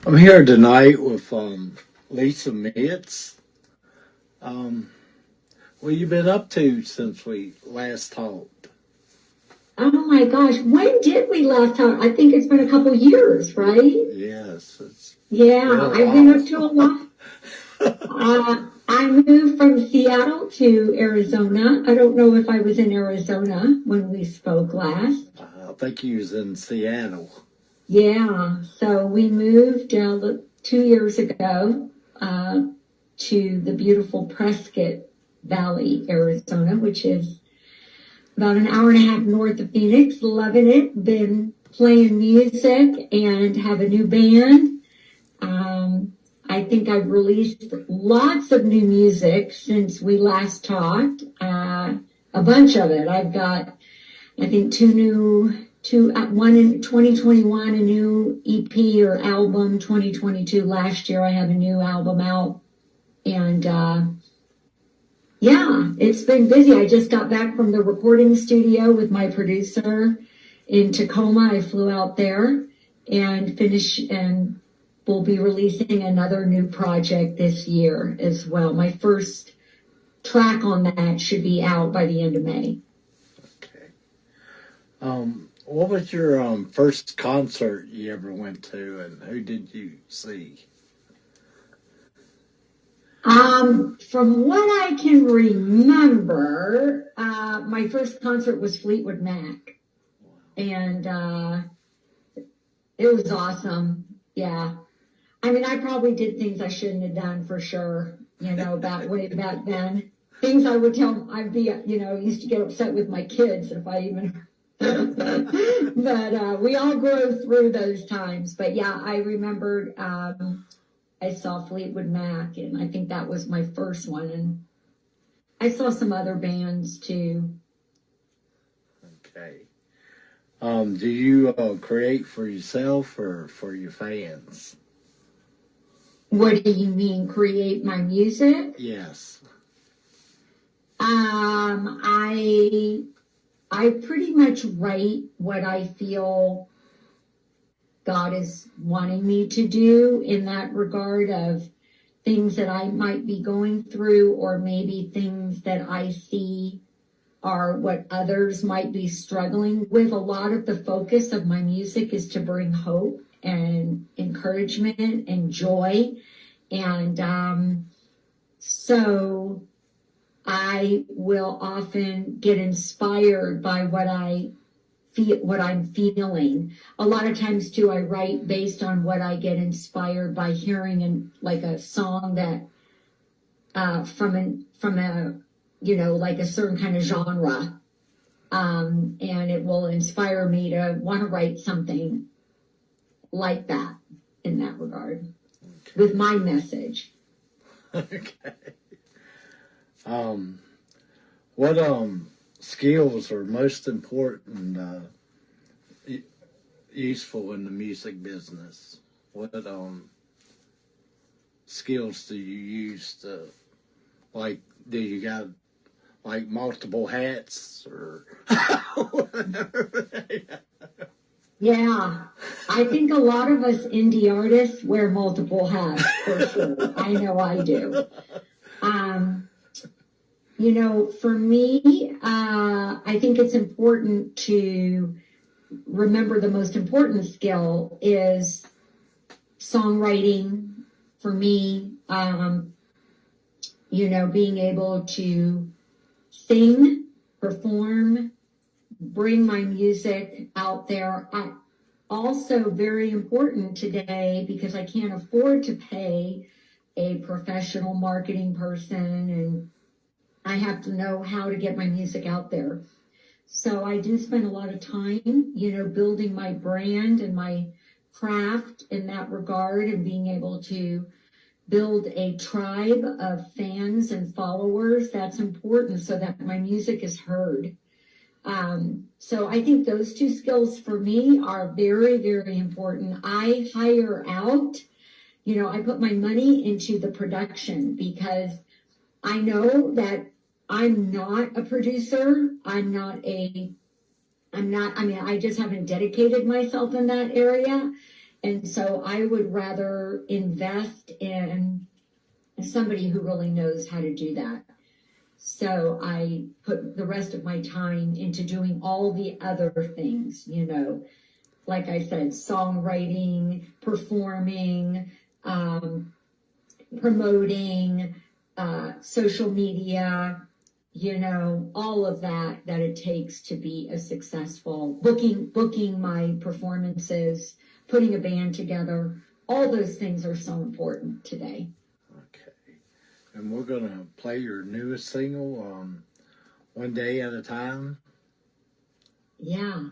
I'm here tonight with Lisa Mitz. Um, what you been up to since we last talked? Oh my gosh, when did we last talk? I think it's been a couple years, right? Yes, it's been Yeah, a I've been up while. to a lot. I moved from Seattle to Arizona. I don't know if I was in Arizona when we spoke last. I think he was in Seattle. Yeah, so we moved 2 years ago to the beautiful Prescott Valley, Arizona, which is about an hour and a half north of Phoenix. Loving it. Been playing music and have a new band. I think I've released lots of new music since we last talked. A bunch of it. I've got, I think, one in 2021, a new EP or album. 2022, last year, I had a new album out. And, yeah, it's been busy. I just got back from the recording studio with my producer in Tacoma. I flew out there and we'll be releasing another new project this year as well. My first track on that should be out by the end of May. Okay. What was your first concert you ever went to, and who did you see? From what I can remember, my first concert was Fleetwood Mac, and it was awesome. Yeah. I mean, I probably did things I shouldn't have done for sure, way back then. Things I would used to get upset with my kids if I even, but we all grow through those times. But yeah, I remembered, I saw Fleetwood Mac, and I think that was my first one. And I saw some other bands too. Okay. Do you create for yourself or for your fans? What do you mean, create my music? Yes. I pretty much write what I feel God is wanting me to do in that regard, of things that I might be going through, or maybe things that I see are what others might be struggling with. A lot of the focus of my music is to bring hope and encouragement and joy. And so I will often get inspired by what I'm feeling. A lot of times too, I write based on what I get inspired by hearing, like a song that from a like a certain kind of genre, and it will inspire me to want to write something like that in that regard, with my message. Okay. What skills are most important, useful in the music business? What skills do you use to, like, do you got like multiple hats or whatever? Yeah, I think a lot of us indie artists wear multiple hats for sure. I know I do. For me, I think it's important to remember the most important skill is songwriting for me. Being able to sing, perform, bring my music out there. Also very important today, because I can't afford to pay a professional marketing person, and I have to know how to get my music out there. So I do spend a lot of time, building my brand and my craft in that regard, and being able to build a tribe of fans and followers. That's important so that my music is heard. So I think those two skills for me are very, very important. I hire out, I put my money into the production, because I know that I'm not a producer. I mean, I just haven't dedicated myself in that area. And so I would rather invest in somebody who really knows how to do that. So I put the rest of my time into doing all the other things, like I said, songwriting, performing, promoting, social media, all of that it takes to be a successful booking my performances, putting a band together. All those things are so important today. Okay. And we're going to play your newest single, One Day at a Time. Yeah.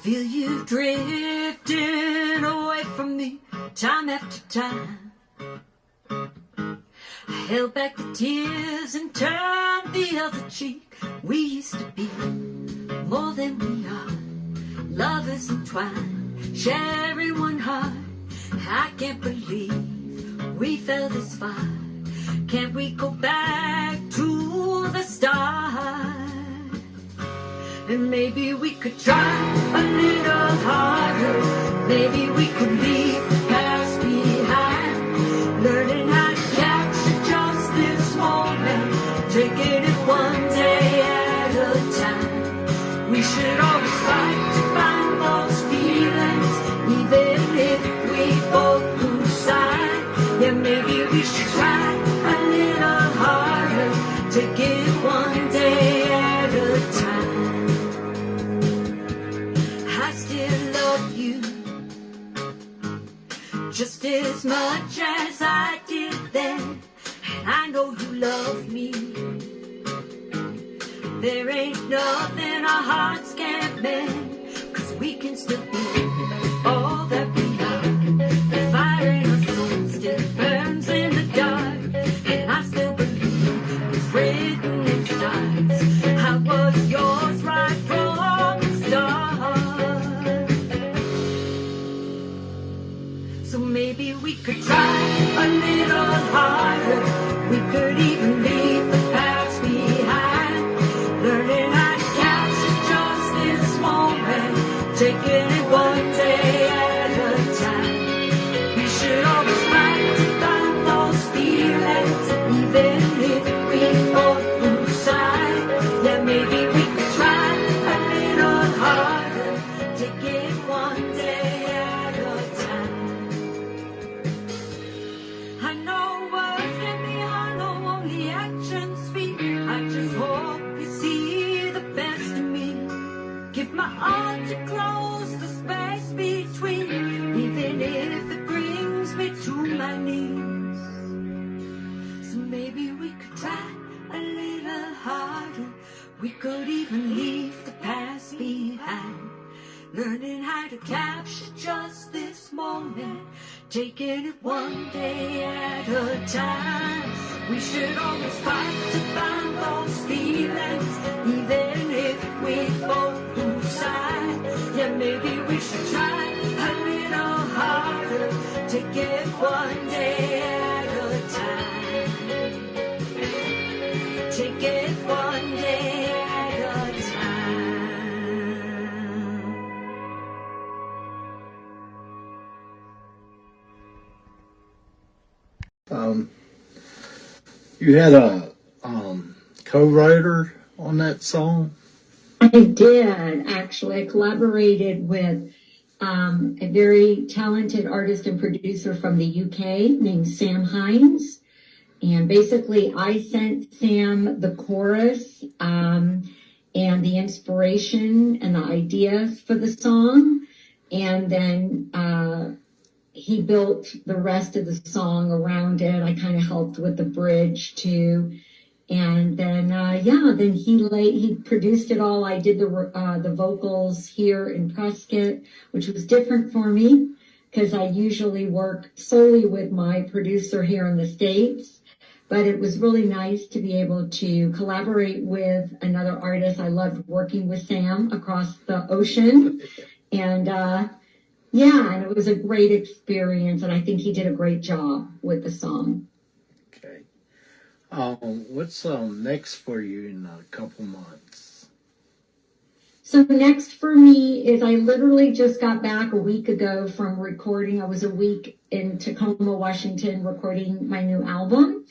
Feel you drifting away from me time after time. I held back the tears and turned the other cheek. We used to be more than we are, lovers entwined, sharing one heart. I can't believe we fell this far. Can't we go back to the start? And maybe we could try a little harder. Maybe we could leave the past behind. Learning how to capture just this moment, taking it one day at a time. We should always fight to find those feelings, even if we both lose sight. Yeah, maybe we should try a little harder, take it one day at a time. Just as much as I did then, and I know you love me. There ain't nothing our hearts can't mend, 'cause we can still be all that we are. The fire in our souls still burns in the dark, and I still believe it's written in stars. I was yours right from the start. So maybe we could try a little harder. We could even leave the past behind. Learning how to capture just this moment, taking it one day at a time. We should always fight to find those feelings, even if we both lose sight. Yeah, maybe we could try a little harder, take it one day at a time. I know words can be hollow, only actions speak. I just hope you see the best in me. Give my all to close the space between, even if it brings me to my knees. So maybe we could try a little harder. We could even leave the past behind. Learning how to capture just this moment, taking it one day at a time. We should always fight to find those feelings, even if we both lose sight. Yeah, maybe we should try a little harder, take it one day at a time. Take it one day at a time. You had a co-writer on that song? I did, actually. I collaborated with a very talented artist and producer from the UK named Sam Hines. And basically, I sent Sam the chorus and the inspiration and the ideas for the song. And then he built the rest of the song around it. I kind of helped with the bridge too. And then, then he produced it all. I did the vocals here in Prescott, which was different for me because I usually work solely with my producer here in the States. but it was really nice to be able to collaborate with another artist. I loved working with Sam across the ocean. And yeah, and it was a great experience. And I think he did a great job with the song. Okay. What's next for you in a couple months? So next for me is I literally just got back a week ago from recording. I was a week in Tacoma, Washington, recording my new album.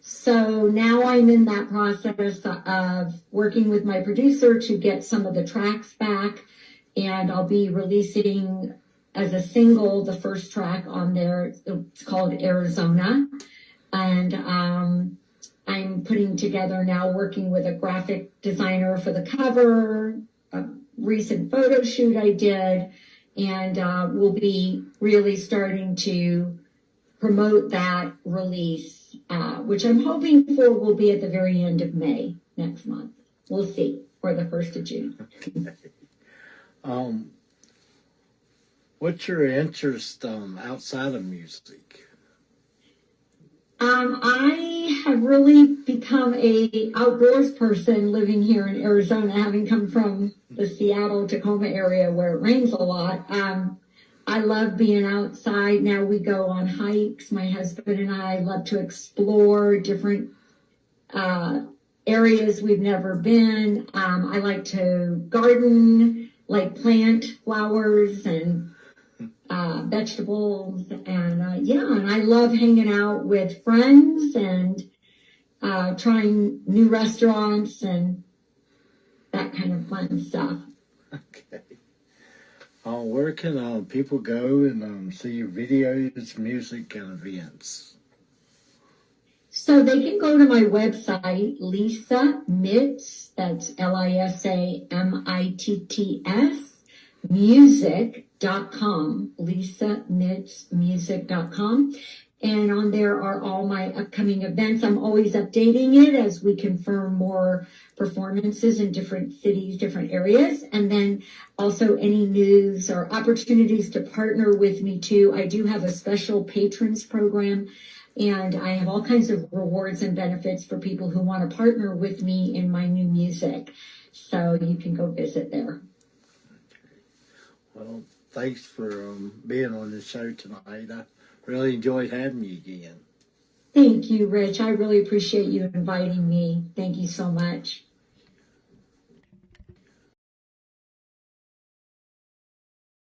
So now I'm in that process of working with my producer to get some of the tracks back, and I'll be releasing as a single the first track on there. It's called Arizona, and I'm putting together now, working with a graphic designer for the cover, a recent photo shoot I did, and we'll be really starting to promote that release, which I'm hoping for will be at the very end of May next month. We'll see, or the 1st of June. What's your interest outside of music? I have really become a outdoors person living here in Arizona, having come from the Seattle, Tacoma area where it rains a lot. I love being outside. Now we go on hikes. My husband and I love to explore different areas we've never been. I like to garden, like plant flowers and vegetables, and yeah, and I love hanging out with friends and trying new restaurants and that kind of fun stuff. Okay. Where can people go and see your videos, music, and events? So they can go to my website, Lisa Mitts, that's LISAMITTS, music.com, lisamittsmusic.com. And on there are all my upcoming events. I'm always updating it as we confirm more performances in different cities, different areas. And then also any news or opportunities to partner with me too. I do have a special patrons program, and I have all kinds of rewards and benefits for people who want to partner with me in my new music. So you can go visit there. Well, thanks for being on the show tonight. I really enjoyed having you again. Thank you, Rich. I really appreciate you inviting me. Thank you so much.